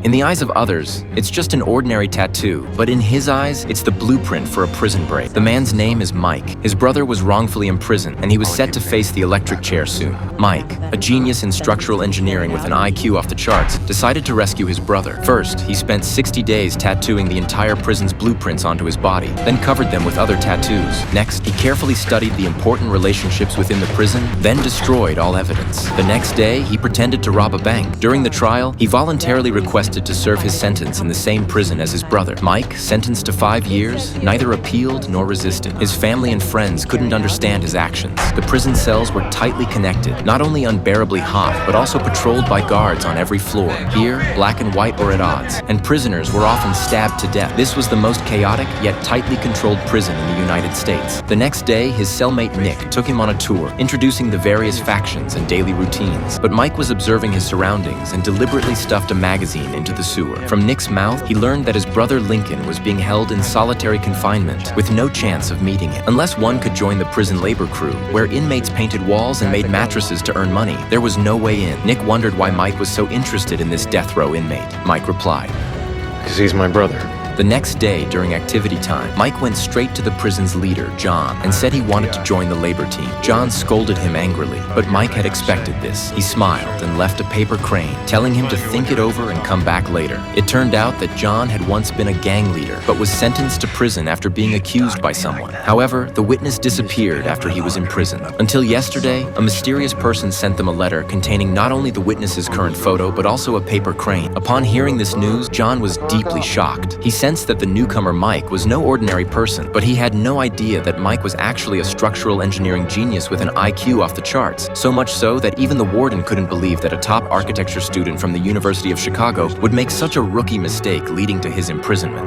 In the eyes of others, it's just an ordinary tattoo, but in his eyes, it's the blueprint for a prison break. The man's name is Mike. His brother was wrongfully imprisoned, and he was set to face the electric chair soon. Mike, a genius in structural engineering with an IQ off the charts, decided to rescue his brother. First, he spent 60 days tattooing the entire prison's blueprints onto his body, then covered them with other tattoos. Next, he carefully studied the important relationships within the prison, then destroyed all evidence. The next day, he pretended to rob a bank. During the trial, he voluntarily requested to serve his sentence in the same prison as his brother. Mike, sentenced to 5 years, neither appealed nor resisted. His family and friends couldn't understand his actions. The prison cells were tightly connected, not only unbearably hot, but also patrolled by guards on every floor. Here, black and white were at odds, and prisoners were often stabbed to death. This was the most chaotic yet tightly controlled prison in the United States. The next day, his cellmate Nick took him on a tour, introducing the various factions and daily routines. But Mike was observing his surroundings and deliberately stuffed a magazine into the sewer. From Nick's mouth, he learned that his brother Lincoln was being held in solitary confinement with no chance of meeting him. Unless one could join the prison labor crew, where inmates painted walls and made mattresses to earn money, there was no way in. Nick wondered why Mike was so interested in this death row inmate. Mike replied, "'Cause he's my brother." The next day, during activity time, Mike went straight to the prison's leader, John, and said he wanted to join the labor team. John scolded him angrily, but Mike had expected this. He smiled and left a paper crane, telling him to think it over and come back later. It turned out that John had once been a gang leader, but was sentenced to prison after being accused by someone. However, the witness disappeared after he was imprisoned. Until yesterday, a mysterious person sent them a letter containing not only the witness's current photo, but also a paper crane. Upon hearing this news, John was deeply shocked. He sensed that the newcomer Mike was no ordinary person, but he had no idea that Mike was actually a structural engineering genius with an IQ off the charts, so much so that even the warden couldn't believe that a top architecture student from the University of Chicago would make such a rookie mistake leading to his imprisonment.